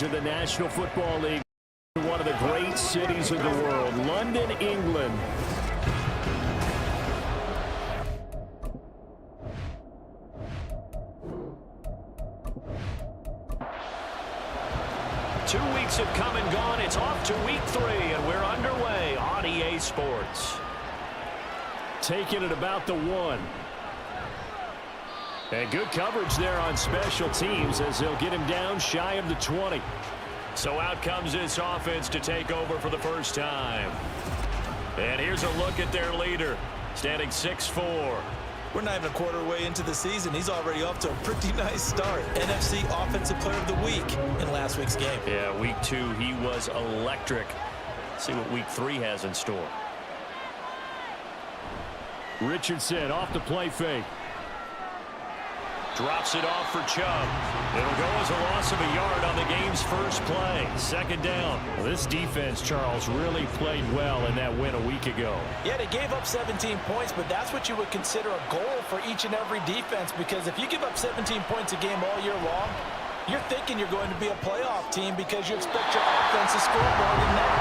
To the National Football League, one of the great cities of the world, London, England. Two weeks have come and gone. It's off to week 3, and we're underway on EA Sports. Taking it about the 1. And good coverage there on special teams as they'll get him down shy of the 20. So out comes this offense to take over for the first time. And here's a look at their leader, standing 6'4". We're not even a quarter way into the season. He's already off to a pretty nice start. NFC Offensive Player of the Week in last week's game. Yeah, week 2, he was electric. See what week 3 has in store. Richardson off the play fake. Drops it off for Chubb. It'll go as a loss of a yard on the game's first play. Second down. Well, this defense, Charles, really played well in that win a week ago. Yeah, they gave up 17 points, but that's what you would consider a goal for each and every defense, because if you give up 17 points a game all year long, you're thinking you're going to be a playoff team because you expect your offense to score more than that.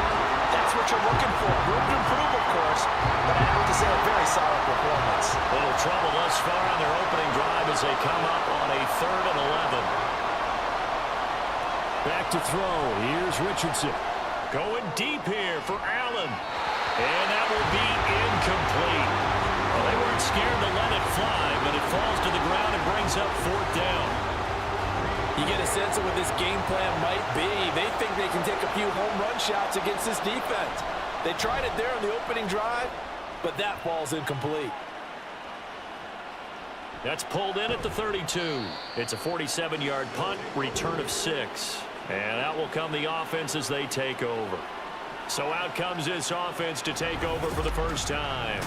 That's what you're looking for. Room to improve, of course, but I have to say a very solid performance. Little trouble thus far on their opening drive as they come up on a 3rd and 11. Back to throw. Here's Richardson. Going deep here for Allen. And that will be incomplete. Well, they weren't scared to let it fly, but it falls to the ground and brings up 4th down. You get a sense of what this game plan might be. They think they can take a few home run shots against this defense. They tried it there on the opening drive, but that falls incomplete. That's pulled in at the 32. It's a 47-yard punt, return of 6. And out will come the offense as they take over. So out comes this offense to take over for the first time.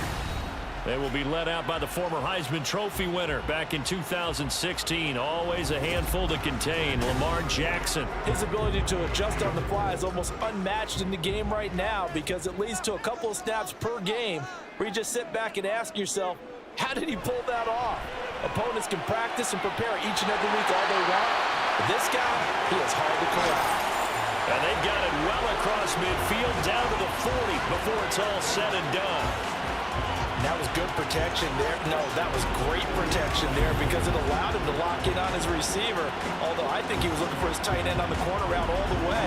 They will be led out by the former Heisman Trophy winner back in 2016. Always a handful to contain, Lamar Jackson. His ability to adjust on the fly is almost unmatched in the game right now because it leads to a couple of snaps per game where you just sit back and ask yourself, how did he pull that off? Opponents can practice and prepare each and every week all they want. But this guy, he is hard to correct. And they've got it well across midfield down to the 40 before it's all said and done. That was good protection there. No, that was great protection there because it allowed him to lock in on his receiver. Although I think he was looking for his tight end on the corner route all the way.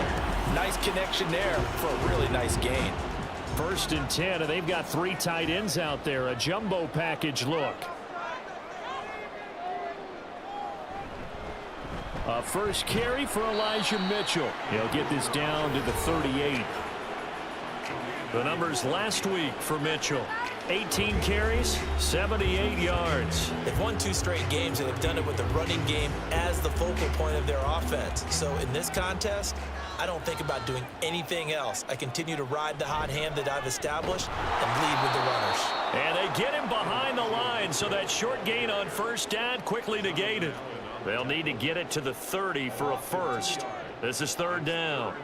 Nice connection there for a really nice gain. 1st and 10, and they've got 3 tight ends out there. A jumbo package look. A first carry for Elijah Mitchell. He'll get this down to the 38. The numbers last week for Mitchell. 18 carries, 78 yards. They've won 2 straight games, and they've done it with the running game as the focal point of their offense. So in this contest, I don't think about doing anything else. I continue to ride the hot hand that I've established and lead with the runners. And they get him behind the line, so that short gain on first down quickly negated. They'll need to get it to the 30 for a first. This is 3rd down.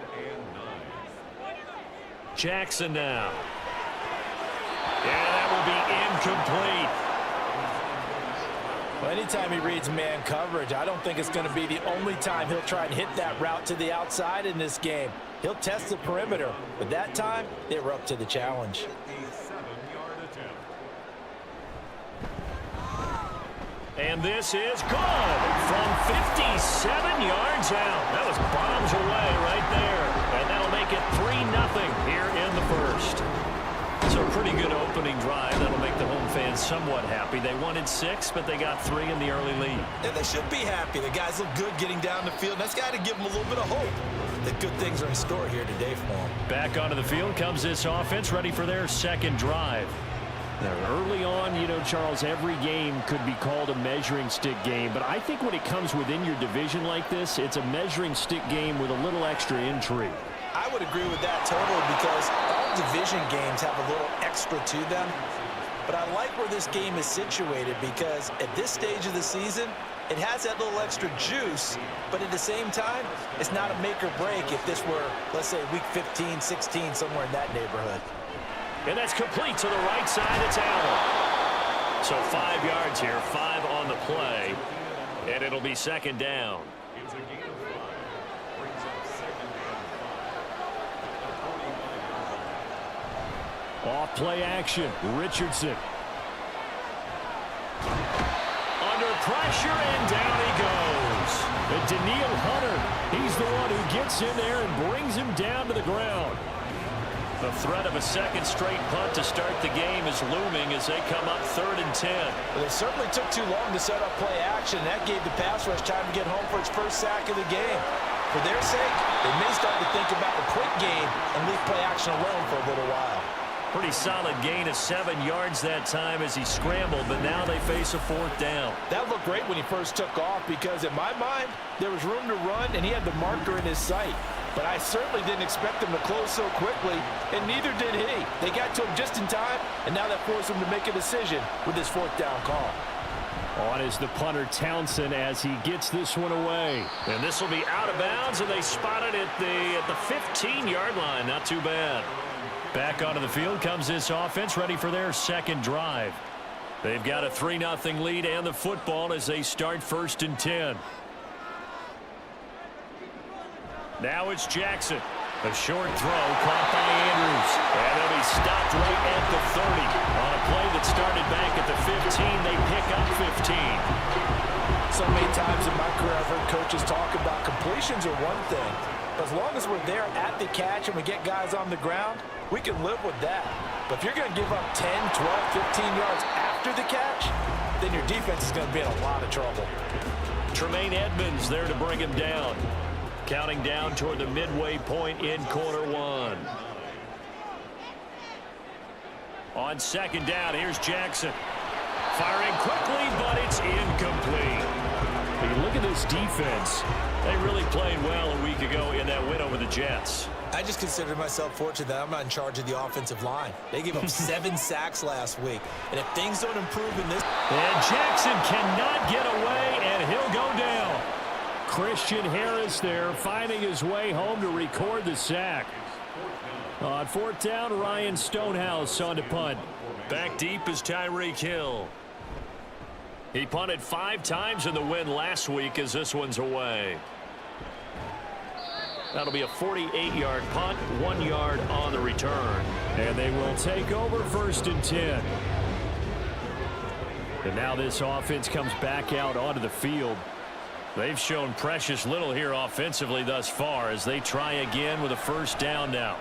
Jackson now. Yeah, that will be incomplete. Well, anytime he reads man coverage, I don't think it's going to be the only time he'll try and hit that route to the outside in this game. He'll test the perimeter, but that time, they were up to the challenge. And this is good from 57 yards out. That was bombs away right there. And that'll make it 3-0 here in the first. It's a pretty good opening drive. That'll make the home fans somewhat happy. They wanted 6, but they got 3 in the early lead. And they should be happy. The guys look good getting down the field. That's got to give them a little bit of hope that good things are in store here today for them. Back onto the field comes this offense, ready for their second drive. Now, early on, you know, Charles, every game could be called a measuring stick game. But I think when it comes within your division like this, it's a measuring stick game with a little extra intrigue. I would agree with that totally because all division games have a little extra to them. But I like where this game is situated because at this stage of the season, it has that little extra juice, but at the same time, it's not a make or break if this were, let's say, week 15, 16, somewhere in that neighborhood. And that's complete to the right side. It's Allen. So 5 yards here, 5 on the play, and it'll be second down. Off play action. Richardson. Under pressure, and down he goes. And Danielle Hunter, he's the one who gets in there and brings him down to the ground. The threat of a second straight punt to start the game is looming as they come up 3rd and 10. Well, it certainly took too long to set up play action. That gave the pass rush time to get home for its first sack of the game. For their sake, they may start to think about the quick game and leave play action alone for a little while. Pretty solid gain of 7 yards that time as he scrambled, but now they face a 4th down. That looked great when he first took off because, in my mind, there was room to run and he had the marker in his sight. But I certainly didn't expect him to close so quickly, and neither did he. They got to him just in time, and now that forced him to make a decision with his 4th down call. On is the punter Townsend as he gets this one away. And this will be out of bounds, and they spot it at the 15-yard line. Not too bad. Back onto the field comes this offense, ready for their second drive. They've got a 3-0 lead and the football as they start 1st and 10. Now it's Jackson. A short throw caught by Andrews. And they'll be stopped right at the 30. On a play that started back at the 15, they pick up 15. So many times in my career I've heard coaches talk about completions are one thing. But as long as we're there at the catch and we get guys on the ground, we can live with that. But if you're going to give up 10, 12, 15 yards after the catch, then your defense is going to be in a lot of trouble. Tremaine Edmonds there to bring him down. Counting down toward the midway point in quarter 1. On 2nd down, here's Jackson. Firing quickly, but it's incomplete. Hey, look at this defense. They really played well a week ago in that win over the Jets. I just consider myself fortunate that I'm not in charge of the offensive line. They gave up 7 sacks last week. And if things don't improve in this... And Jackson cannot get away, and he'll go down. Christian Harris there finding his way home to record the sack. On 4th down, Ryan Stonehouse on to punt. Back deep is Tyreek Hill. He punted 5 times in the win last week as this one's away. That'll be a 48-yard punt, 1 yard on the return. And they will take over 1st and 10. And now this offense comes back out onto the field. They've shown precious little here offensively thus far as they try again with a 1st down now.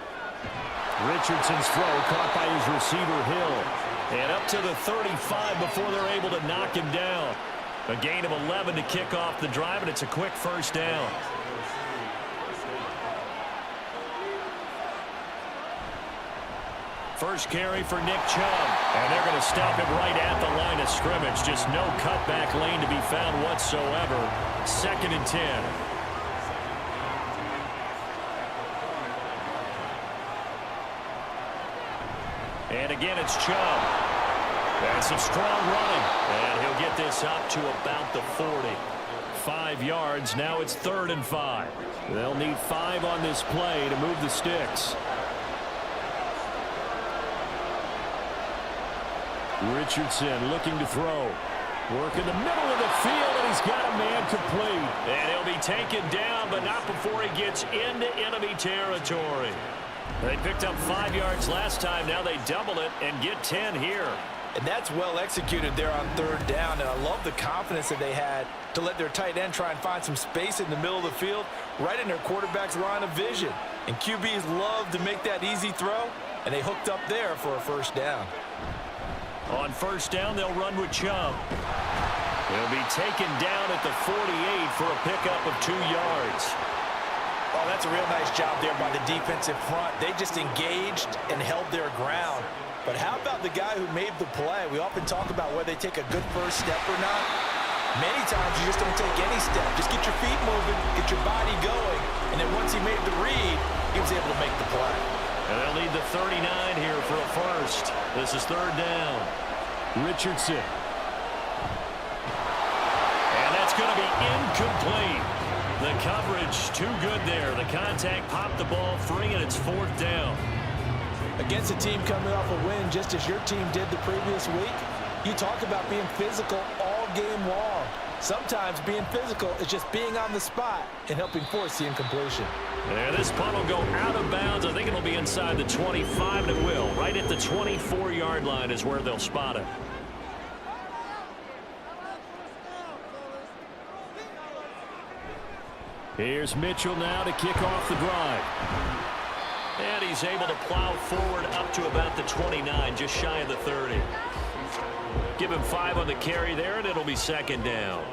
Richardson's throw caught by his receiver Hill. And up to the 35 before they're able to knock him down. A gain of 11 to kick off the drive, and it's a quick 1st down. First carry for Nick Chubb. And they're going to stop him right at the line of scrimmage. Just no cutback lane to be found whatsoever. 2nd and 10. And again, it's Chubb. And some strong running. And he'll get this up to about the 40. 5 yards. Now it's 3rd and 5. They'll need 5 on this play to move the sticks. Richardson looking to throw. Work in the middle of the field, and he's got a man complete. And he'll be taken down, but not before he gets into enemy territory. They picked up 5 yards last time. Now they double it and get 10 here. And that's well executed there on 3rd down, and I love the confidence that they had to let their tight end try and find some space in the middle of the field, right in their quarterback's line of vision. And QBs love to make that easy throw, and they hooked up there for a 1st down. On 1st down, they'll run with Chubb. He'll be taken down at the 48 for a pickup of 2 yards. Oh, that's a real nice job there by the defensive front. They just engaged and held their ground. But how about the guy who made the play? We often talk about whether they take a good first step or not. Many times you just don't take any step. Just get your feet moving, get your body going, and then once he made the read, he was able to make the play. And they'll need the 39 here for a 1st. This is 3rd down. Richardson. And that's going to be incomplete. The coverage too good there. The contact popped the ball free, and it's 4th down. Against a team coming off a win just as your team did the previous week, you talk about being physical all game long. Sometimes being physical is just being on the spot and helping force the incompletion. And this punt will go out of bounds. I think it'll be inside the 25, and it will. Right at the 24-yard line is where they'll spot it. Here's Mitchell now to kick off the drive. And he's able to plow forward up to about the 29, just shy of the 30. Give him 5 on the carry there, and it'll be second down.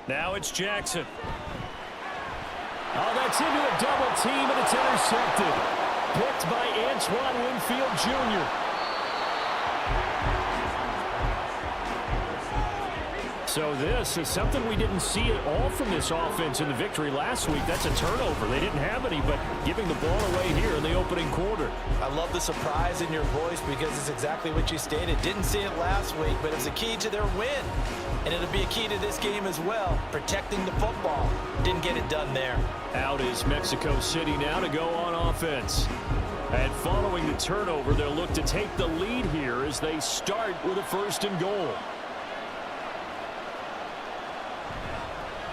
Now it's Jackson. Oh, that's into a double team, and it's intercepted. Picked by Antoine Winfield Jr. So this is something we didn't see at all from this offense in the victory last week. That's a turnover. They didn't have any, but giving the ball away here in the opening quarter. I love the surprise in your voice because it's exactly what you stated. Didn't see it last week, but it's a key to their win. And it'll be a key to this game as well, protecting the football. Didn't get it done there. Out is Mexico City now to go on offense. And following the turnover, they'll look to take the lead here as they start with a 1st and goal.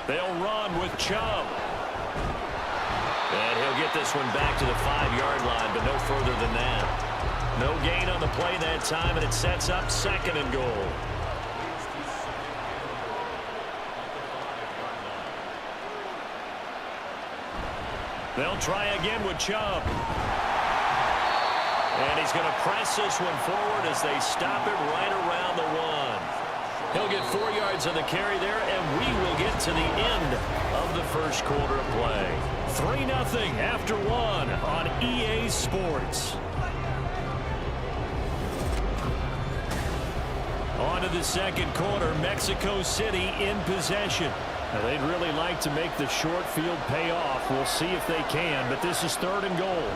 They'll run with Chubb. And he'll get this one back to the 5-yard line, but no further than that. No gain on the play that time, and it sets up 2nd and goal. They'll try again with Chubb. And he's going to press this one forward as they stop it right around the 1. He'll get 4 yards on the carry there, and we will get to the end of the first quarter of play. 3-0 after 1 on EA Sports. On to the second quarter, Mexico City in possession. Now, they'd really like to make the short field pay off. We'll see if they can, but this is 3rd and goal.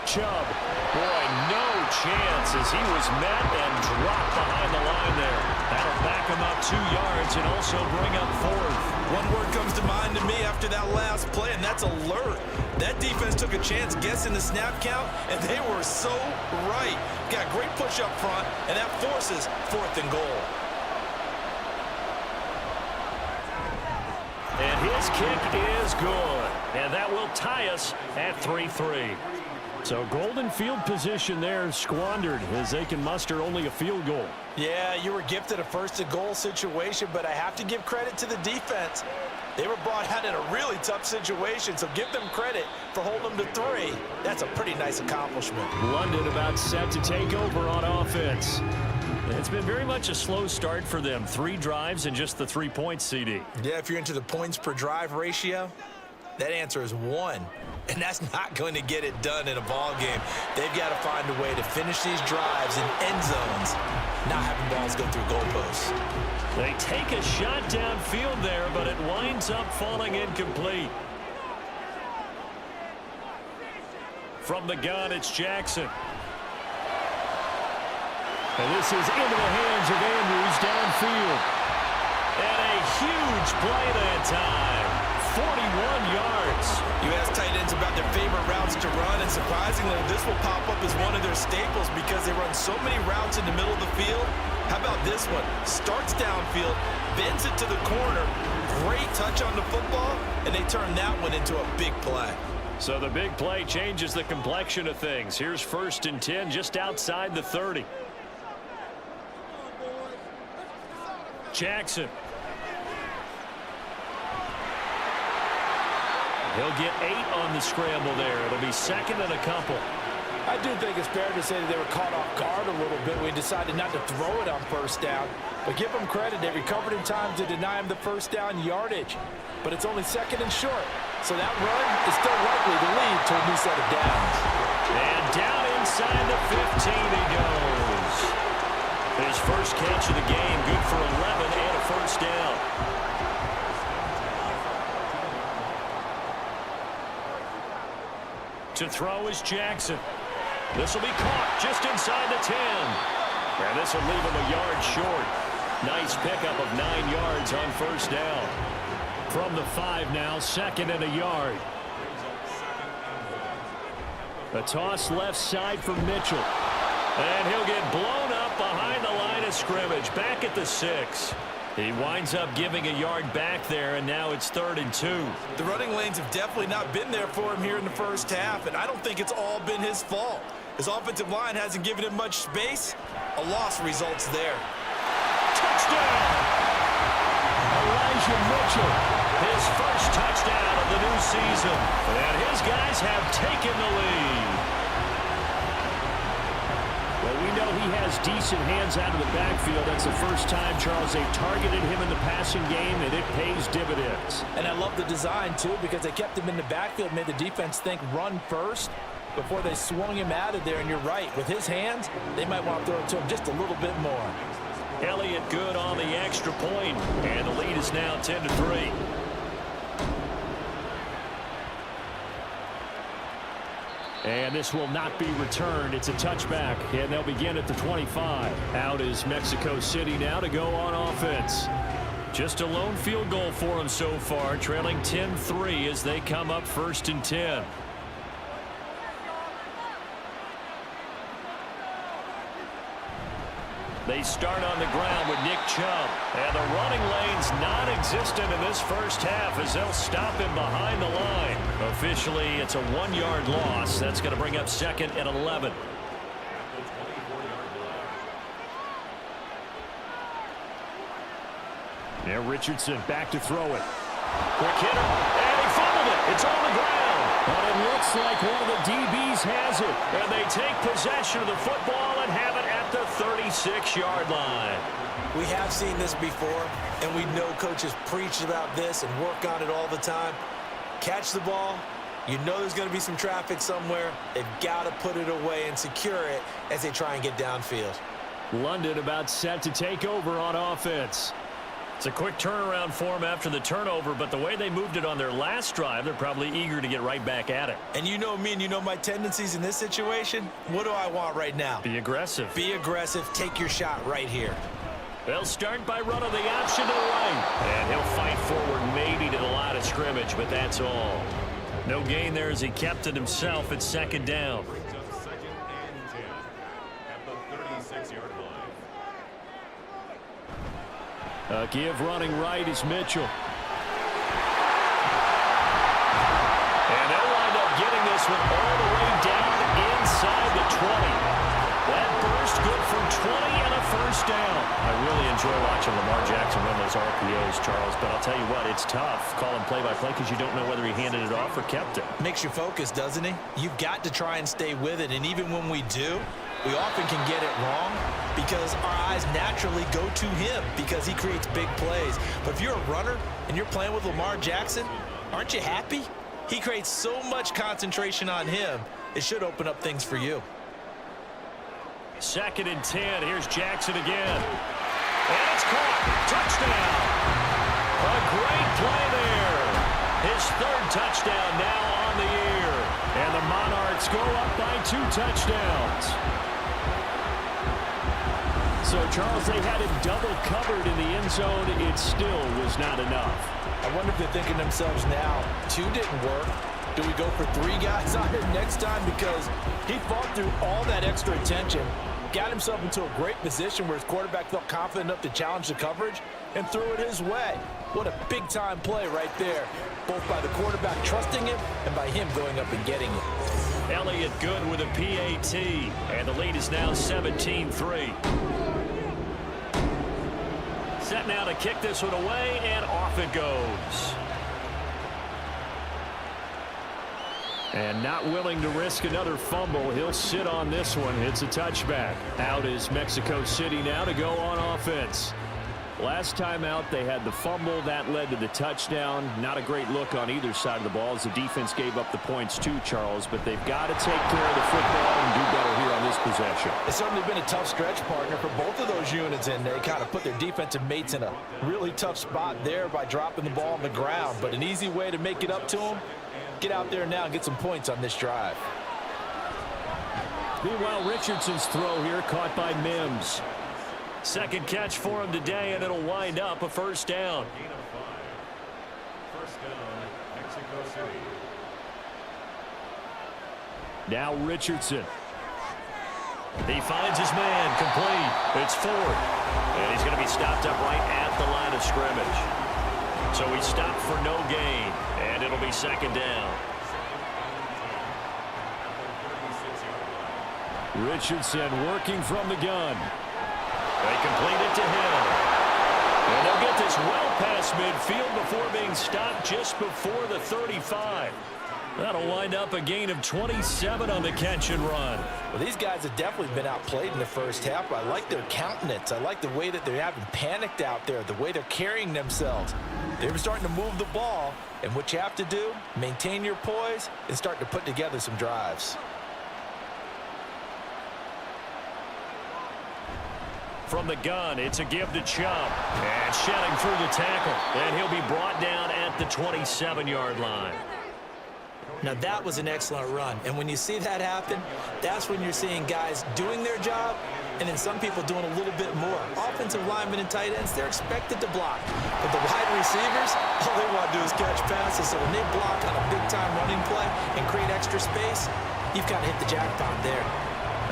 Chubb, boy, no chance as he was met and dropped behind the line there. That'll back him up 2 yards and also bring up 4th. One word comes to mind to me after that last play, and that's alert. That defense took a chance guessing the snap count, and they were so right. Got great push up front, and that forces 4th and goal. And his kick is good. And that will tie us at 3-3. So golden field position there squandered as they can muster only a field goal. Yeah, you were gifted a 1st and goal situation, but I have to give credit to the defense. They were brought out in a really tough situation, so give them credit for holding them to 3. That's a pretty nice accomplishment. London about set to take over on offense. It's been very much a slow start for them. 3 drives and just the 3 points, CD. Yeah, if you're into the points per drive ratio, that answer is 1. And that's not going to get it done in a ball game. They've got to find a way to finish these drives in end zones, not having balls go through goalposts. They take a shot downfield there, but it winds up falling incomplete. From the gun, it's Jackson. And this is into the hands of Andrews downfield. And a huge play that time. 41 yards. You ask tight ends about their favorite routes to run, and surprisingly, this will pop up as one of their staples because they run so many routes in the middle of the field. How about this one? Starts downfield, bends it to the corner, great touch on the football, and they turn that one into a big play. So the big play changes the complexion of things. Here's 1st and 10 just outside the 30. Jackson. He'll get 8 on the scramble there. It'll be 2nd and a couple. I do think it's fair to say that they were caught off guard a little bit. We decided not to throw it on 1st down. But give them credit. They recovered in time to deny him the 1st down yardage. But it's only 2nd and short. So that run is still likely to lead to a new set of downs. And down inside the 15 he goes. His first catch of the game, good for 11 and a 1st down. To throw is Jackson. This will be caught just inside the 10. And this will leave him a yard short. Nice pickup of 9 yards on 1st down. From the 5 now, 2nd and a yard. A toss left side for Mitchell. And he'll get blown up behind the line line of scrimmage, back at the 6. He winds up giving a yard back there, and now it's 3rd and 2. The running lanes have definitely not been there for him here in the first half, and I don't think it's all been his fault. His offensive line hasn't given him much space. A loss results there. Touchdown! Elijah Mitchell, his first touchdown of the new season. And his guys have taken the lead. Well, we know he has decent hands out of the backfield. That's the first time, Charles, they've targeted him in the passing game, and it pays dividends. And I love the design, too, because they kept him in the backfield, made the defense think run first before they swung him out of there. And you're right, with his hands, they might want to throw it to him just a little bit more. Elliott good on the extra point, and the lead is now 10-3. And this will not be returned. It's a touchback, and they'll begin at the 25. Out is Mexico City now to go on offense. Just a lone field goal for them so far, trailing 10-3 as they come up 1st and 10. They start on the ground with Nick Chubb. And the running lane's non-existent in this first half as they'll stop him behind the line. Officially, it's a 1-yard loss. That's going to bring up 2nd and 11. Now Richardson back to throw it. Quick hitter, and he fumbled it. It's on the ground. But it looks like one of the DBs has it. And they take possession of the football and have it at the 36-yard line. We have seen this before, and we know coaches preach about this and work on it all the time. Catch the ball. You know there's going to be some traffic somewhere. They've got to put it away and secure it as they try and get downfield. London about set to take over on offense. It's a quick turnaround for them after the turnover, but the way they moved it on their last drive, they're probably eager to get right back at it. And you know me and you know my tendencies in this situation. What do I want right now? Be aggressive. Be aggressive. Take your shot right here. They'll start by running the option to the right. And he'll fight forward maybe to the line of scrimmage, but that's all. No gain there as he kept it himself at 2nd down. Give running right is Mitchell. And they'll wind up getting this one all the way down inside the 20. That burst good for 20 and a first down. I really enjoy watching Lamar Jackson run those RPOs, Charles, but I'll tell you what, it's tough calling play-by-play because you don't know whether he handed it off or kept it. Makes you focus, doesn't he? You've got to try and stay with it, and even when we do, we often can get it wrong because our eyes naturally go to him because he creates big plays. But if you're a runner and you're playing with Lamar Jackson, aren't you happy? He creates so much concentration on him, it should open up things for you. 2nd and 10. Here's Jackson again. And it's caught. Touchdown. A great play there. His 3rd touchdown now on the year. And the Monarchs go up by 2 touchdowns. So, Charles, they had him double covered in the end zone. It still was not enough. I wonder if they're thinking to themselves now, 2 didn't work. Do we go for 3 guys on it next time? Because he fought through all that extra attention, got himself into a great position where his quarterback felt confident enough to challenge the coverage and threw it his way. What a big-time play right there, both by the quarterback trusting him and by him going up and getting it. Elliott good with a PAT, and the lead is now 17-3. Set now to kick this one away, and off it goes. And not willing to risk another fumble, he'll sit on this one. It's a touchback. Out is Mexico City now to go on offense. Last time out, they had the fumble. That led to the touchdown. Not a great look on either side of the ball as the defense gave up the points too, Charles. But they've got to take care of the football and do better here on this possession. It's certainly been a tough stretch, partner, for both of those units, and they kind of put their defensive mates in a really tough spot there by dropping the ball on the ground. But an easy way to make it up to them, get out there now and get some points on this drive. Meanwhile, Richardson's throw here caught by Mims. 2nd catch for him today, and it'll wind up a first down. Now Richardson. He finds his man, complete. It's 4th. And he's going to be stopped up right at the line of scrimmage. So he stopped for no gain, and it'll be 2nd down. Richardson working from the gun. They complete it to him. And they'll get this well past midfield before being stopped just before the 35. That'll wind up a gain of 27 on the catch and run. Well, these guys have definitely been outplayed in the first half. I like their countenance. I like the way that they haven't panicked out there, the way they're carrying themselves. They're starting to move the ball, and what you have to do, maintain your poise and start to put together some drives. From the gun, it's a give to Chubb. And shedding through the tackle. And he'll be brought down at the 27-yard line. Now, that was an excellent run. And when you see that happen, that's when you're seeing guys doing their job and then some people doing a little bit more. Offensive linemen and tight ends, they're expected to block. But the wide receivers, all they want to do is catch passes. So when they block on a big-time running play and create extra space, you've got to hit the jackpot there.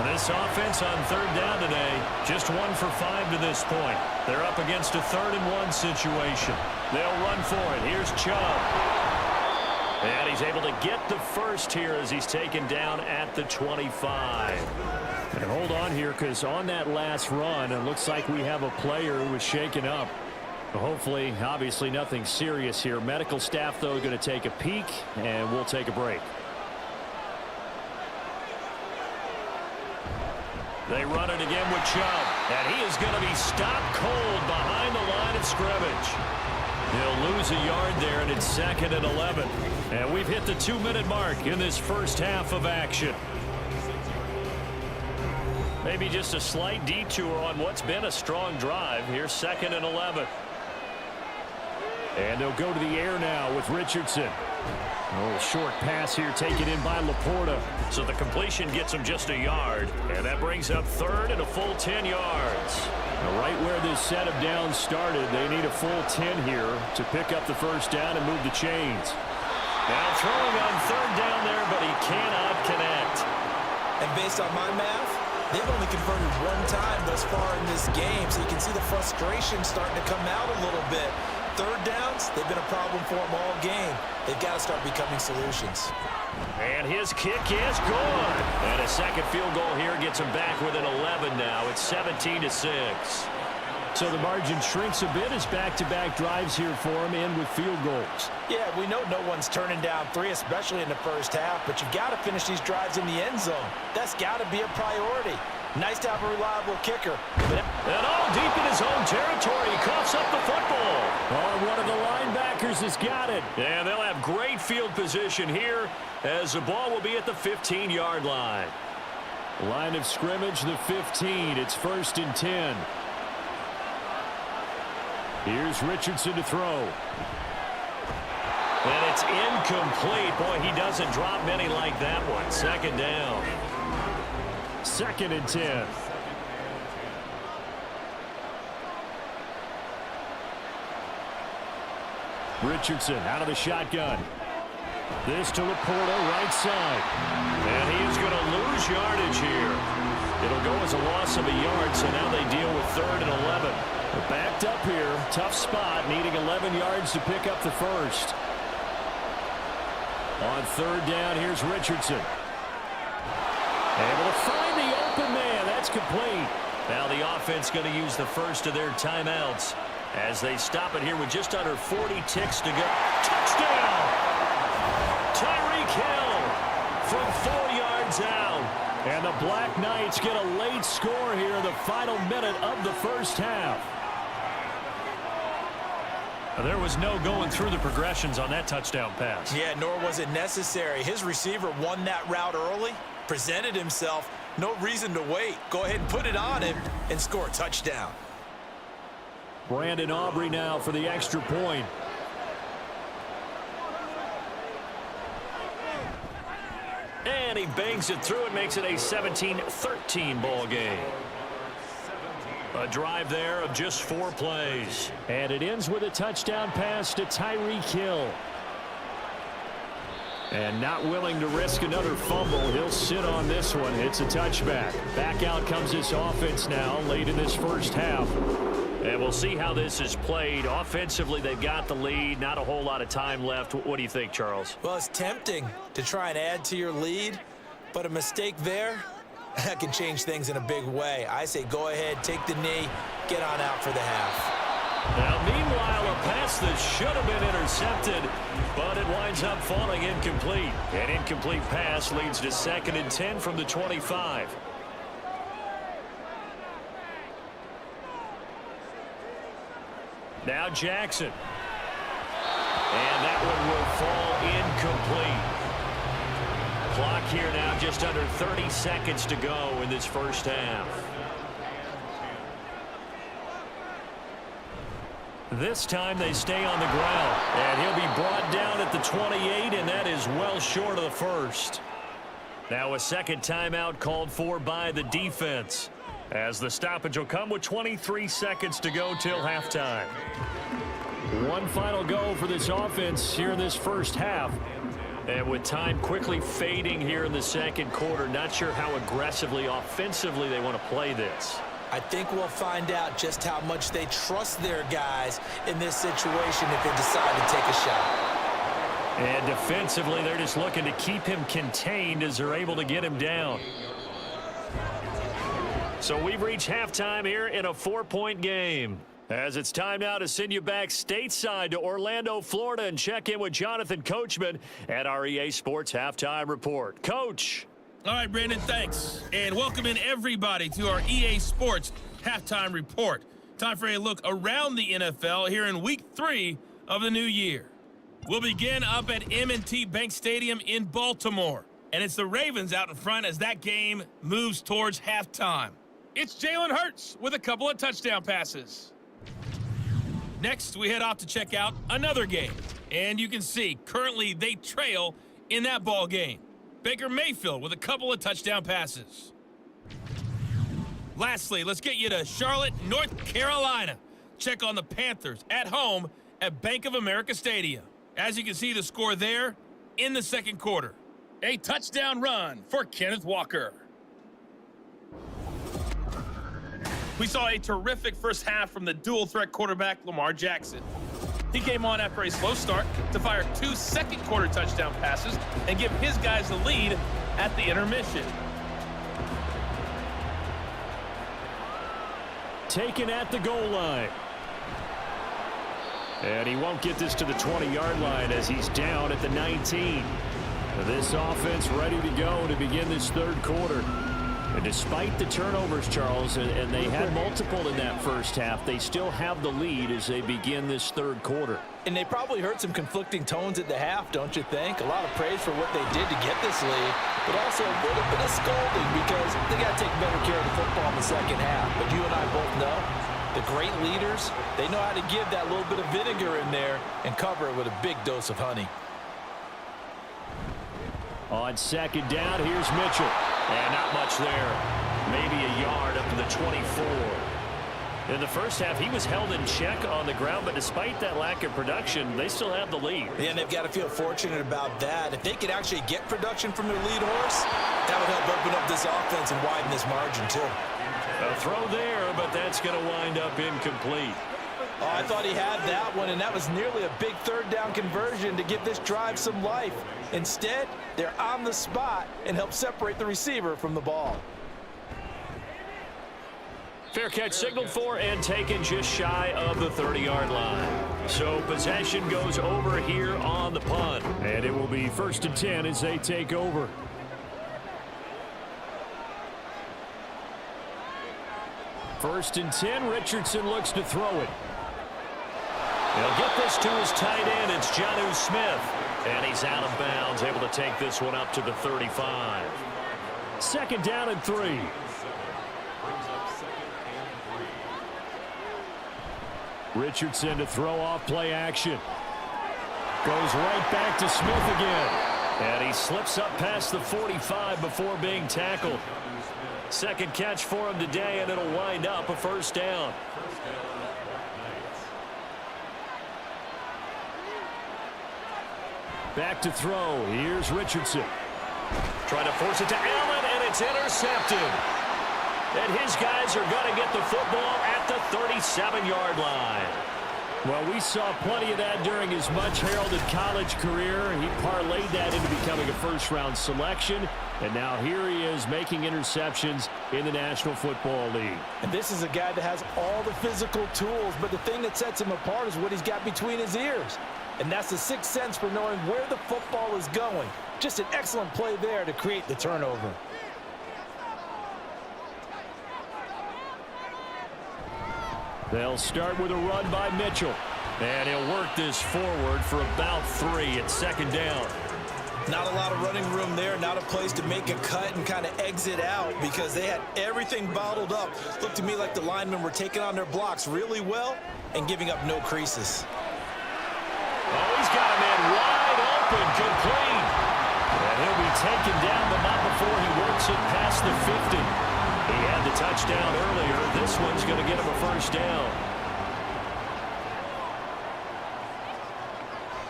And this offense on 3rd down today, just 1 for 5 to this point. They're up against a 3rd and 1 situation. They'll run for it. Here's Chubb. And he's able to get the first here as he's taken down at the 25. And hold on here, because on that last run, it looks like we have a player who was shaken up. Hopefully, obviously, nothing serious here. Medical staff, though, going to take a peek, and we'll take a break. They run it again with Chubb. And he is going to be stopped cold behind the line of scrimmage. He'll lose a yard there, and it's 2nd and 11. And we've hit the 2-minute mark in this first half of action. Maybe just a slight detour on what's been a strong drive. Here's 2nd and 11. And they'll go to the air now with Richardson. A little short pass here taken in by Laporta. So the completion gets him just a yard. And that brings up 3rd and a full 10 yards. Now right where this set of downs started, they need a full 10 here to pick up the first down and move the chains. Now throwing on 3rd down there, but he cannot connect. And based on my math, they've only converted 1 time thus far in this game, so you can see the frustration starting to come out a little bit. 3rd downs, they've been a problem for them all game. They've got to start becoming solutions. And his kick is good. And a second field goal here gets him back within 11 now. It's 17-6. So the margin shrinks a bit as back-to-back drives here for him, in with field goals. Yeah, we know no one's turning down 3, especially in the first half, but you've got to finish these drives in the end zone. That's got to be a priority. Nice to have a reliable kicker. And all deep in his own territory, he coughs up the football. Oh, one of the linebackers has got it. And they'll have great field position here as the ball will be at the 15-yard line. Line of scrimmage, the 15. It's 1st and 10. Here's Richardson to throw. And it's incomplete. Boy, he doesn't drop many like that one. 2nd down. 2nd and 10. Richardson out of the shotgun. This to Laporta, right side. And he is going to lose yardage here. It'll go as a loss of a yard, so now they deal with 3rd and 11. They're backed up here. Tough spot, needing 11 yards to pick up the first. On 3rd down, here's Richardson. Able to find the open man. That's complete. Now the offense going to use the first of their timeouts as they stop it here with just under 40 ticks to go. Touchdown! Tyreek Hill from 4 yards out. And the Black Knights get a late score here in the final minute of the first half. There was no going through the progressions on that touchdown pass. Yeah, nor was it necessary. His receiver won that route early, presented himself, no reason to wait. Go ahead and put it on him and score a touchdown. Brandon Aubrey now for the extra point. And he bangs it through and makes it a 17-13 ball game. A drive there of just 4 plays. And it ends with a touchdown pass to Tyreek Hill. And not willing to risk another fumble. He'll sit on this one. It's a touchback. Back out comes this offense now late in this first half. And we'll see how this is played. Offensively, they've got the lead. Not a whole lot of time left. What do you think, Charles? Well, it's tempting to try and add to your lead, but a mistake there, that can change things in a big way. I say go ahead, take the knee, get on out for the half. Now, meanwhile, a pass that should have been intercepted, but it winds up falling incomplete. An incomplete pass leads to 2nd and 10 from the 25. Now Jackson. And that one will fall incomplete. Clock here now just under 30 seconds to go in this first half. This time they stay on the ground. And he'll be brought down at the 28, and that is well short of the first. Now a second timeout called for by the defense, as the stoppage will come with 23 seconds to go till halftime. One final go for this offense here in this first half. And with time quickly fading here in the second quarter, not sure how aggressively, offensively they want to play this. I think we'll find out just how much they trust their guys in this situation if they decide to take a shot. And defensively, they're just looking to keep him contained as they're able to get him down. So we've reached halftime here in a 4-point game. As it's time now to send you back stateside to Orlando, Florida, and check in with Jonathan Coachman at our EA Sports Halftime Report. Coach. All right, Brandon, thanks. And welcome in everybody to our EA Sports Halftime Report. Time for a look around the NFL here in Week 3 of the new year. We'll begin up at M&T Bank Stadium in Baltimore. And it's the Ravens out in front as that game moves towards halftime. It's Jalen Hurts with a couple of touchdown passes. Next, we head off to check out another game. And you can see, currently they trail in that ball game. Baker Mayfield with a couple of touchdown passes. Lastly, let's get you to Charlotte, North Carolina. Check on the Panthers at home at Bank of America Stadium. As you can see, the score there in the second quarter. A touchdown run for Kenneth Walker. We saw a terrific first half from the dual-threat quarterback, Lamar Jackson. He came on after a slow start to fire 2 second-quarter touchdown passes and give his guys the lead at the intermission. Taken at the goal line. And he won't get this to the 20-yard line as he's down at the 19. This offense ready to go to begin this third quarter. And despite the turnovers, Charles, and they had multiple in that first half, they still have the lead as they begin this third quarter. And they probably heard some conflicting tones at the half, don't you think? A lot of praise for what they did to get this lead, but also a little bit of scolding because they got to take better care of the football in the second half. But you and I both know the great leaders, they know how to give that little bit of vinegar in there and cover it with a big dose of honey. On second down, here's Mitchell. And not much there. Maybe a yard up to the 24. In the first half, he was held in check on the ground, but despite that lack of production, they still have the lead. Yeah, and they've got to feel fortunate about that. If they could actually get production from their lead horse, that would help open up this offense and widen this margin, too. A throw there, but that's going to wind up incomplete. Oh, I thought he had that one, and that was nearly a big third down conversion to give this drive some life. Instead, they're on the spot and help separate the receiver from the ball. Fair catch signaled for and taken just shy of the 30-yard line. So possession goes over here on the punt. And it will be 1st and 10 as they take over. First and 10, Richardson looks to throw it. He'll get this to his tight end. It's Jonnu Smith. And he's out of bounds, able to take this one up to the 35. Second down and 3. Richardson to throw off play action. Goes right back to Smith again. And he slips up past the 45 before being tackled. Second catch for him today, and it'll wind up a first down. Back to throw. Here's Richardson. Trying to force it to Allen, and it's intercepted. And his guys are going to get the football at the 37-yard line. Well, we saw plenty of that during his much-heralded college career. He parlayed that into becoming a first-round selection, and now here he is making interceptions in the National Football League. And this is a guy that has all the physical tools, but the thing that sets him apart is what he's got between his ears. And that's the sixth sense for knowing where the football is going. Just an excellent play there to create the turnover. They'll start with a run by Mitchell. And he'll work this forward for about 3 at second down. Not a lot of running room there, not a place to make a cut and kind of exit out because they had everything bottled up. Looked to me like the linemen were taking on their blocks really well and giving up no creases. Oh, he's got a man wide open, complete. And he'll be taken down, but not before he works it past the 50. He had the touchdown earlier. This one's going to get him a first down.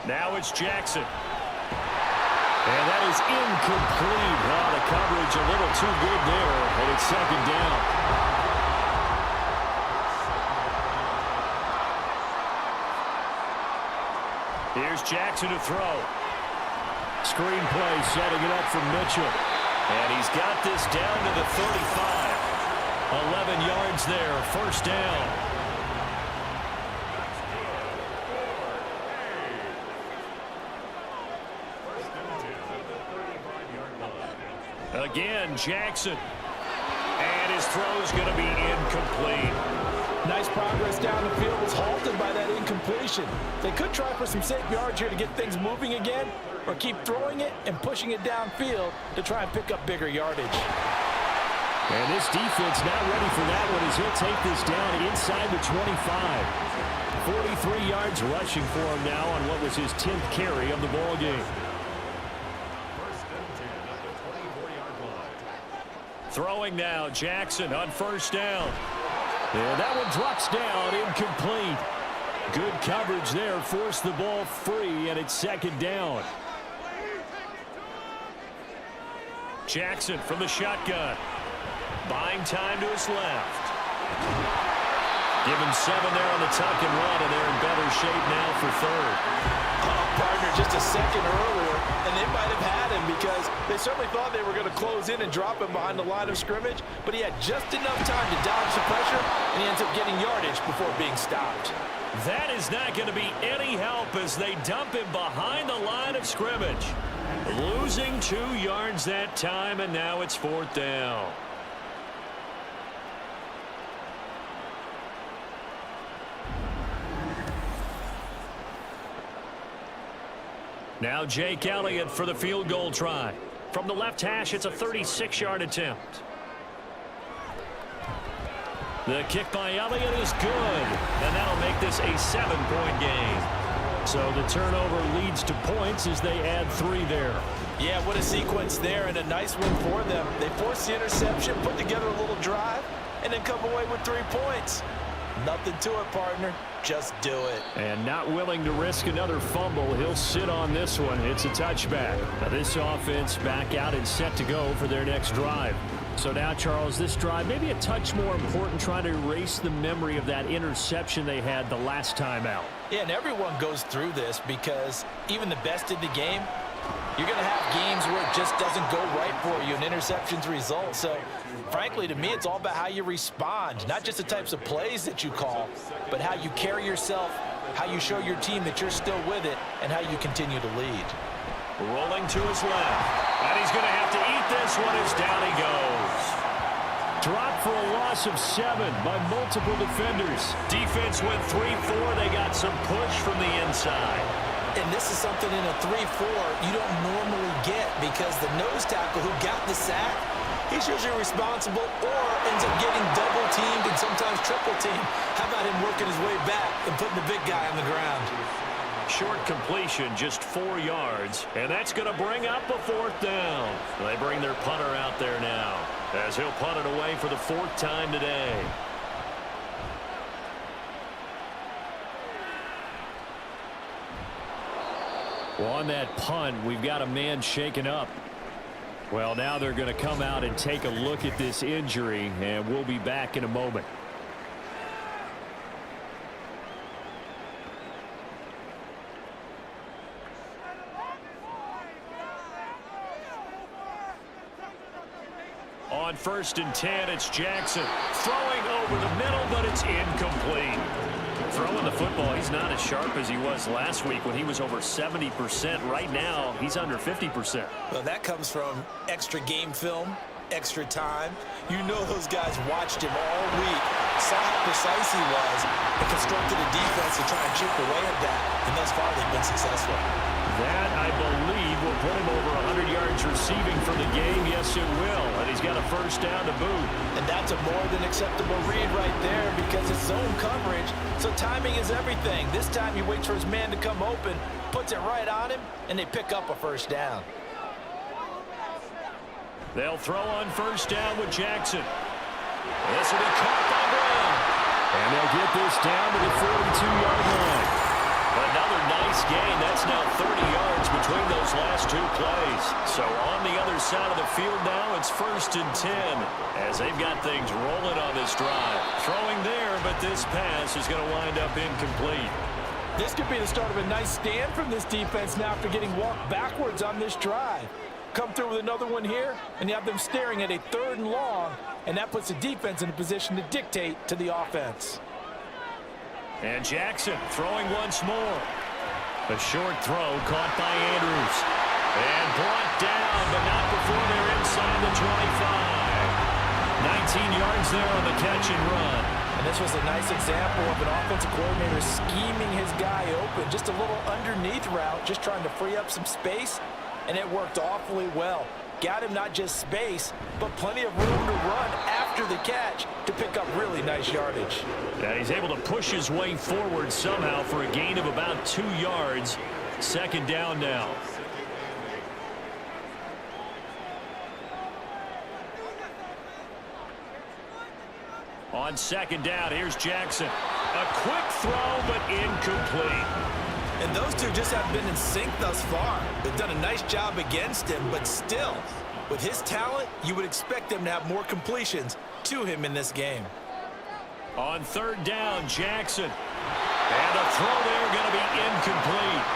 Now it's Jackson. And that is incomplete. Oh, the coverage a little too good there, and it's second down. Here's Jackson to throw. Screenplay setting it up for Mitchell. And he's got this down to the 35. 11 yards there, first down. Again, Jackson. And his throw's going to be incomplete. Nice progress down the field was halted by that incompletion. They could try for some safe yards here to get things moving again, or keep throwing it and pushing it downfield to try and pick up bigger yardage. And this defense not ready for that one as he'll take this down inside the 25. 43 yards rushing for him now on what was his 10th carry of the ball game. Throwing now, Jackson on first down. And that one drops down, incomplete. Good coverage there, forced the ball free, and it's second down. Jackson from the shotgun. Buying time to his left. Give him 7 there on the tuck and run, and they're in better shape now for third. Partner just a second earlier, and they might have had him because they certainly thought they were going to close in and drop him behind the line of scrimmage, but he had just enough time to dodge the pressure, and he ends up getting yardage before being stopped. That is not going to be any help as they dump him behind the line of scrimmage. Losing 2 yards that time, and now it's fourth down. Now Jake Elliott for the field goal try. From the left hash, it's a 36-yard attempt. The kick by Elliott is good, and that'll make this a 7-point game. So the turnover leads to points as they add 3 there. Yeah, what a sequence there, and a nice win for them. They forced the interception, put together a little drive, and then come away with 3 points. Nothing to it, partner. Just do it. And not willing to risk another fumble. He'll sit on this one. It's a touchback. Now this offense back out and set to go for their next drive. So now, Charles, this drive maybe a touch more important, trying to erase the memory of that interception they had the last time out. Yeah, and everyone goes through this because even the best in the game, you're going to have games where it just doesn't go right for you and interceptions result. So, frankly, to me, it's all about how you respond, not just the types of plays that you call, but how you carry yourself, how you show your team that you're still with it, and how you continue to lead. Rolling to his left. And he's going to have to eat this one as down he goes. Dropped for a loss of 7 by multiple defenders. Defense went 3-4. They got some push from the inside. And this is something in a 3-4 you don't normally get because the nose tackle who got the sack, he's usually responsible or ends up getting double-teamed and sometimes triple-teamed. How about him working his way back and putting the big guy on the ground? Short completion, just 4 yards, and that's going to bring up a fourth down. They bring their punter out there now as he'll punt it away for the 4th time today. Well, on that punt, we've got a man shaken up. Well, now they're going to come out and take a look at this injury, and we'll be back in a moment. On 1st and 10, it's Jackson throwing over the middle, but it's incomplete. Throwing the football, he's not as sharp as he was last week when he was over 70%. Right now, he's under 50%. Well, that comes from extra game film, extra time. You know those guys watched him all week, saw how precise he was, and constructed a defense to try and chip away at that. And thus far, they've been successful. That, I believe, will put him over 100 yards receiving for the game. Yes, it will. And he's got a first down to boot. And that's a more than acceptable read right there because it's zone coverage, so timing is everything. This time he waits for his man to come open, puts it right on him, and they pick up a first down. They'll throw on first down with Jackson. This will be caught by Brown. And they'll get this down to the 42-yard line. Another nice gain. That's now 30 yards between those last two plays. So on the other side of the field now, it's 1st and 10 as they've got things rolling on this drive. Throwing there, but this pass is going to wind up incomplete. This could be the start of a nice stand from this defense now after getting walked backwards on this drive. Come through with another one here, and you have them staring at a 3rd and long, and that puts the defense in a position to dictate to the offense. And Jackson throwing once more. A short throw caught by Andrews. And brought down, but not before they're inside the 25. 19 yards there on the catch and run. And this was a nice example of an offensive coordinator scheming his guy open. Just a little underneath route, just trying to free up some space, and it worked awfully well. Got him not just space, but plenty of room to run after the catch to pick up really nice yardage. And he's able to push his way forward somehow for a gain of about 2 yards. 2nd down now. On 2nd down, here's Jackson. A quick throw, but incomplete. And those two just haven't been in sync thus far. They've done a nice job against him, but still, with his talent, you would expect them to have more completions to him in this game. On 3rd down, Jackson. And a throw there going to be incomplete.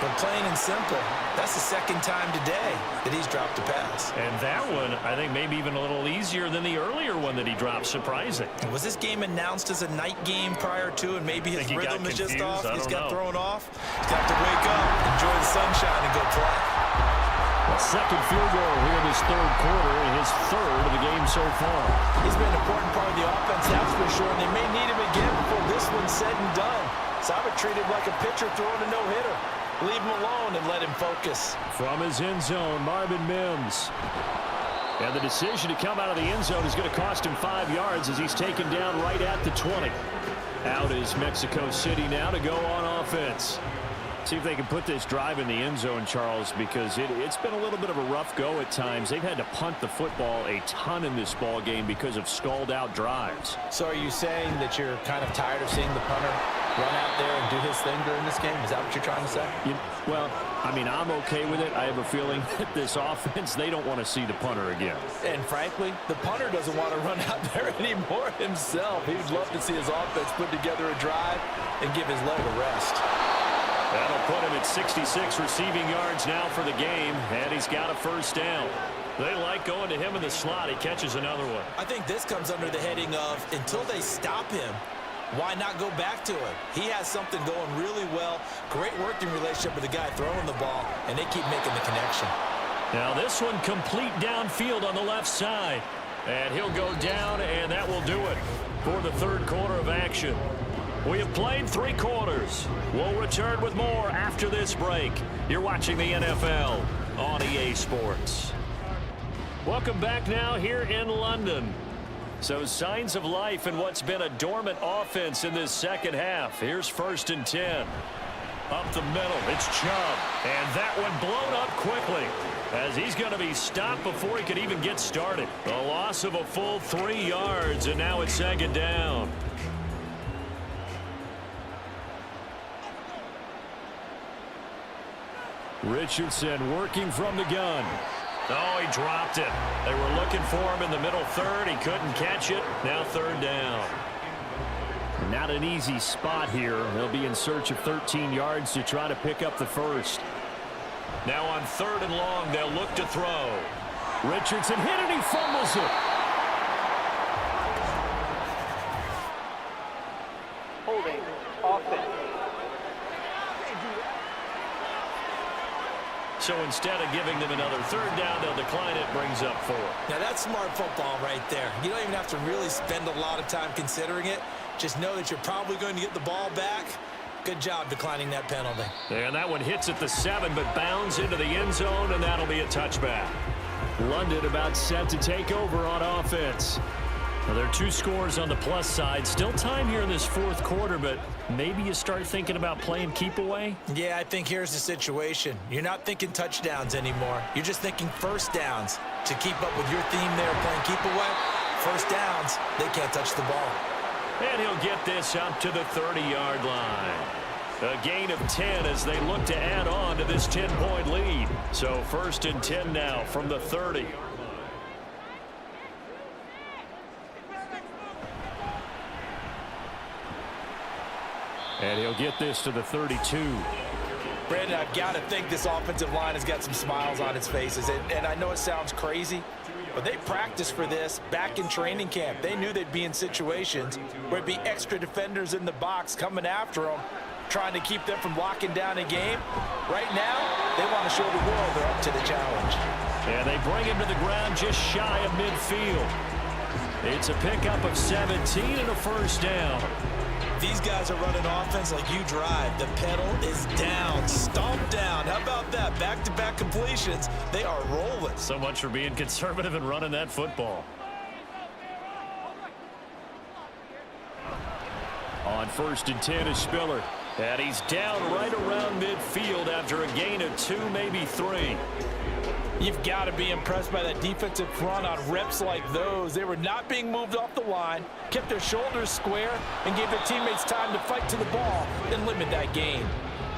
But plain and simple, that's the 2nd time today that he's dropped a pass. And that one, I think, maybe even a little easier than the earlier one that he dropped. Surprising. Was this game announced as a night game prior to, and maybe his rhythm is just off? He's got thrown off. He's got to wake up, enjoy the sunshine, and go play. A 2nd field goal here in this 3rd quarter, and his 3rd of the game so far. He's been an important part of the offense, that's for sure, and they may need him again before this one's said and done. So I would treat him like a pitcher throwing a no-hitter. Leave him alone and let him focus. From his end zone, Marvin Mims. And the decision to come out of the end zone is going to cost him 5 yards as he's taken down right at the 20. Out is Mexico City now to go on offense. See if they can put this drive in the end zone, Charles, because it's been a little bit of a rough go at times. They've had to punt the football a ton in this ball game because of stalled-out drives. So are you saying that you're kind of tired of seeing the punter run out there and do his thing during this game? Is that what you're trying to say? Well, I mean, I'm okay with it. I have a feeling that this offense, they don't want to see the punter again. And frankly, the punter doesn't want to run out there anymore himself. He'd love to see his offense put together a drive and give his leg a rest. That'll put him at 66 receiving yards now for the game, and he's got a first down. They like going to him in the slot. He catches another one. I think this comes under the heading of until they stop him, why not go back to him? He has something going really well. Great working relationship with the guy throwing the ball, and they keep making the connection. Now this one complete downfield on the left side. And he'll go down, and that will do it for the 3rd quarter of action. We have played 3 quarters. We'll return with more after this break. You're watching the NFL on EA Sports. Welcome back now here in London. So signs of life in what's been a dormant offense in this 2nd half. Here's 1st and 10. Up the middle, it's Chubb. And that one blown up quickly as he's going to be stopped before he could even get started. The loss of a full 3 yards, and now it's 2nd down. Richardson working from the gun. Oh, he dropped it. They were looking for him in the middle third. He couldn't catch it. Now third down. Not an easy spot here. They'll be in search of 13 yards to try to pick up the first. Now on third and long, they'll look to throw. Richardson hit it. He fumbles it. Holding. Offense. So instead of giving them another third down, they'll decline it, brings up 4. Now, that's smart football right there. You don't even have to really spend a lot of time considering it. Just know that you're probably going to get the ball back. Good job declining that penalty. And that one hits at the 7, but bounds into the end zone, and that'll be a touchback. London about set to take over on offense. Well, there are 2 scores on the plus side. Still time here in this fourth quarter, but maybe you start thinking about playing keep away? Yeah, I think here's the situation. You're not thinking touchdowns anymore. You're just thinking first downs. To keep up with your theme there playing keep away, first downs, they can't touch the ball. And he'll get this up to the 30-yard line. A gain of 10 as they look to add on to this 10-point lead. So first and 10 now from the 30. And he'll get this to the 32. Brandon, I've got to think this offensive line has got some smiles on its faces. And I know it sounds crazy, but they practiced for this back in training camp. They knew they'd be in situations where it'd be extra defenders in the box coming after them, trying to keep them from locking down a game. Right now, they want to show the world they're up to the challenge. And they bring him to the ground just shy of midfield. It's a pickup of 17 and a first down. These guys are running offense like you drive. The pedal is down, stomped down. How about that? Back-to-back completions. They are rolling. So much for being conservative and running that football. On first and 10 is Spiller. And he's down right around midfield after a gain of 2, maybe 3. You've got to be impressed by that defensive front on reps like those. They were not being moved off the line, kept their shoulders square, and gave their teammates time to fight to the ball and limit that gain.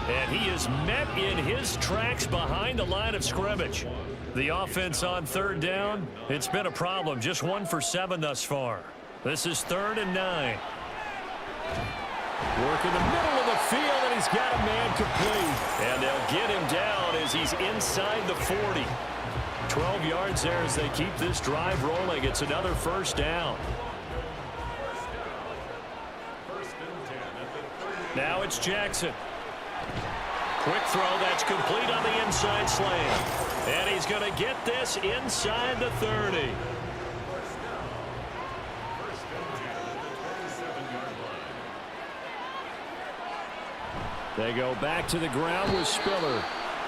And he is met in his tracks behind the line of scrimmage. The offense on third down, it's been a problem. Just 1 for 7 thus far. This is 3rd and 9. Work in the middle of the field, and he's got a man complete. And they'll get him down as he's inside the 40. 12 yards there as they keep this drive rolling. It's another first down. Now it's Jackson. Quick throw that's complete on the inside slant. And he's going to get this inside the 30. They go back to the ground with Spiller.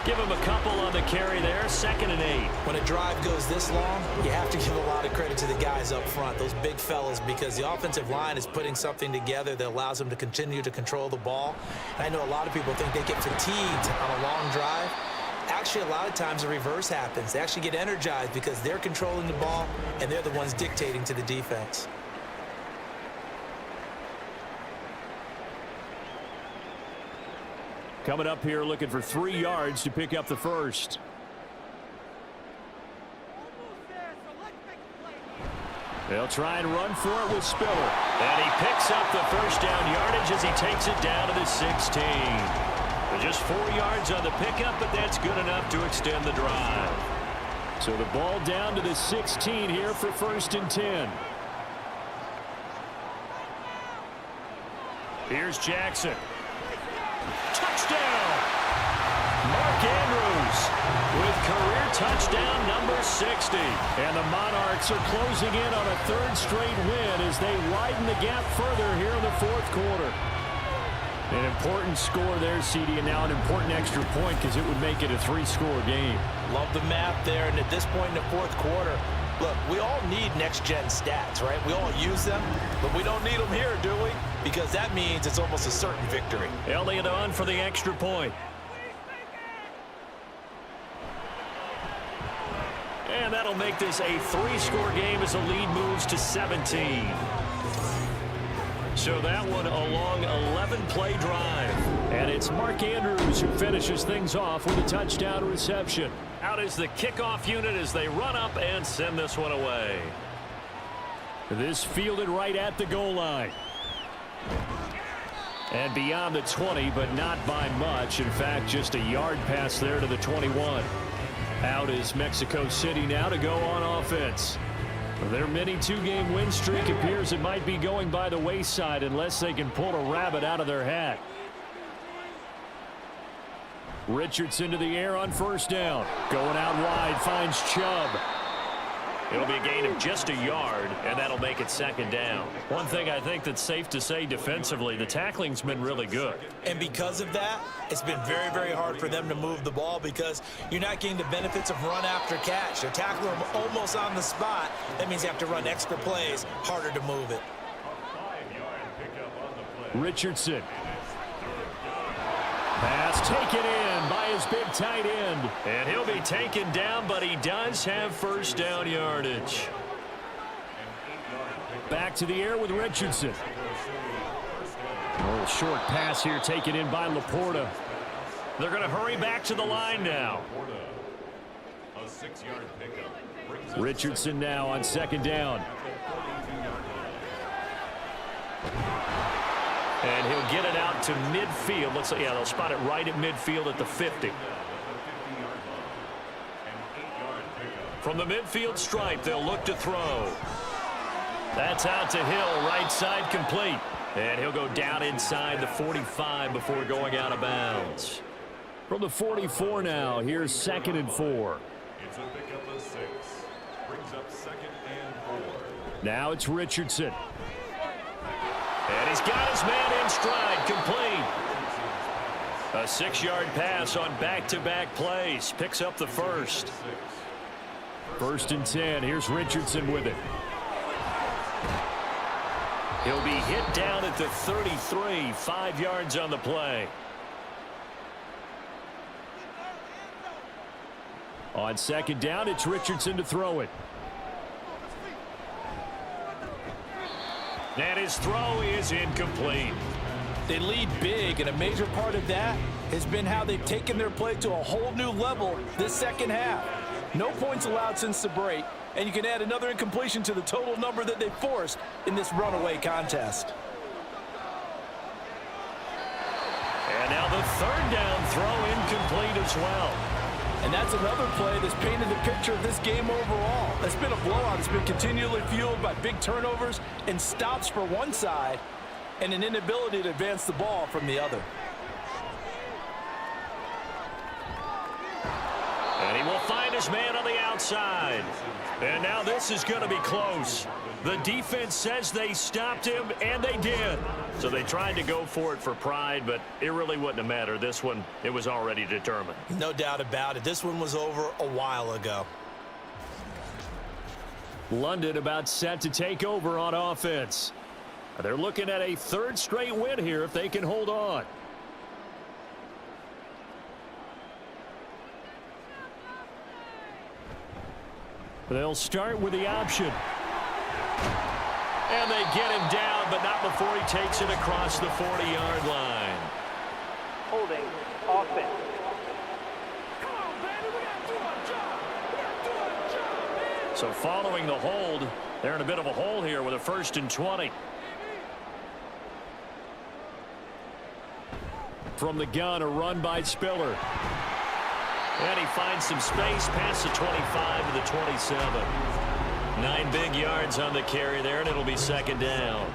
Give him a couple on the carry there. 2nd and 8. When a drive goes this long, you have to give a lot of credit to the guys up front, those big fellas, because the offensive line is putting something together that allows them to continue to control the ball. And I know a lot of people think they get fatigued on a long drive. Actually, a lot of times the reverse happens. They actually get energized because they're controlling the ball, and they're the ones dictating to the defense. Coming up here looking for 3 yards to pick up the first. They'll try and run for it with Spiller. And he picks up the first down yardage as he takes it down to the 16. Just 4 yards on the pickup, but that's good enough to extend the drive. So the ball down to the 16 here for 1st and 10. Here's Jackson. Touchdown! Mark Andrews with career touchdown number 60. And the Monarchs are closing in on a 3rd straight win as they widen the gap further here in the 4th quarter. An important score there, CD, and now an important extra point because it would make it a 3-score game. Love the math there, and at this point in the 4th quarter, look, we all need next-gen stats, right? We all use them, but we don't need them here, do we? Because that means it's almost a certain victory. Elliott on for the extra point. And that'll make this a 3-score game as the lead moves to 17. So that one a long 11-play drive. And it's Mark Andrews who finishes things off with a touchdown reception. Out is the kickoff unit as they run up and send this one away. This fielded right at the goal line. And beyond the 20, but not by much. In fact, just a yard pass there to the 21. Out is Mexico City now to go on offense. Their mini two-game win streak appears it might be going by the wayside unless they can pull a rabbit out of their hat. Richardson to the air on first down. Going out wide, finds Chubb. It'll be a gain of just a yard, and that'll make it second down. One thing I think that's safe to say defensively, the tackling's been really good. And because of that, it's been very, very hard for them to move the ball because you're not getting the benefits of run after catch. They're tackling them almost on the spot. That means you have to run extra plays, harder to move it. Richardson. Pass taken in by his big tight end. And he'll be taken down, but he does have first down yardage. Back to the air with Richardson. A little short pass here taken in by Laporta. They're going to hurry back to the line now. Richardson now on second down. And he'll get it out to midfield. Let's say, yeah, they'll spot it right at midfield at the 50. From the midfield stripe, they'll look to throw. That's out to Hill, right side complete. And he'll go down inside the 45 before going out of bounds. From the 44 now, here's 2nd and 4. It's a pickup of 6. Brings up 2nd and 4. Now it's Richardson. And he's got his man in stride, complete. A 6-yard pass on back-to-back plays. Picks up the first. 1st and 10. Here's Richardson with it. He'll be hit down at the 33, 5 yards on the play. On second down, it's Richardson to throw it. And his throw is incomplete. They lead big, and a major part of that has been how they've taken their play to a whole new level this second half. No points allowed since the break, and you can add another incompletion to the total number that they forced in this runaway contest. And now the 3rd down throw incomplete as well. And that's another play that's painted the picture of this game overall. It's been a blowout. It's been continually fueled by big turnovers and stops for one side and an inability to advance the ball from the other. And he will find his man on the outside. And now this is going to be close. The defense says they stopped him, and they did. So they tried to go for it for pride, but it really wouldn't have mattered. This one, it was already determined. No doubt about it. This one was over a while ago. London about set to take over on offense. They're looking at a 3rd straight win here if they can hold on. They'll start with the option. And they get him down, but not before he takes it across the 40-yard line. Holding offense. So following the hold, they're in a bit of a hole here with a 1st and 20. From the gun, a run by Spiller. And he finds some space past the 25 to the 27. 9 big yards on the carry there, and it'll be 2nd down.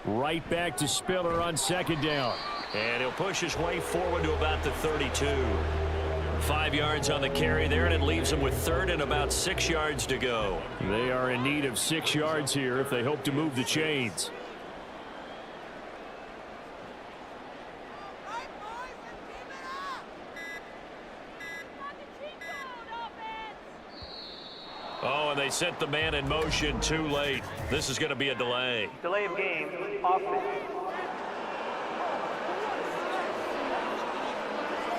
Right back to Spiller on 2nd down. And he'll push his way forward to about the 32. 5 yards on the carry there, and it leaves him with 3rd and about 6 yards to go. They are in need of 6 yards here if they hope to move the chains. Oh, and they set the man in motion too late. This is going to be a delay. Delay of game. Offense.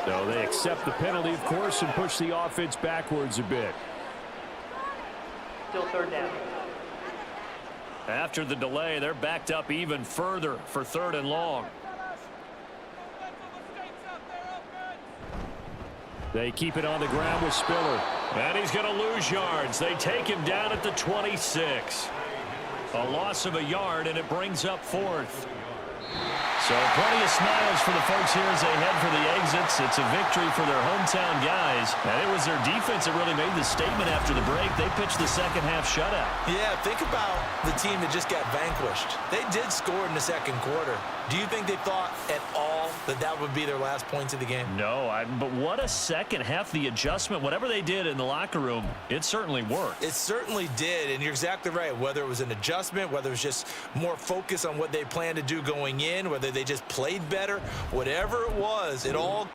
So they accept the penalty, of course, and push the offense backwards a bit. Still third down. After the delay, they're backed up even further for 3rd and long. They keep it on the ground with Spiller. And he's going to lose yards. They take him down at the 26. A loss of a yard, and it brings up 4th. So plenty of smiles for the folks here as they head for the exits. It's a victory for their hometown guys. And it was their defense that really made the statement after the break. They pitched the second half shutout. Yeah, think about the team that just got vanquished. They did score in the second quarter. Do you think they thought at all that that would be their last points of the game? No, but what a second half. The adjustment, whatever they did in the locker room, it certainly worked. It certainly did, and you're exactly right. Whether it was an adjustment, whether it was just more focus on what they planned to do going in, whether they just played better, whatever it was, it all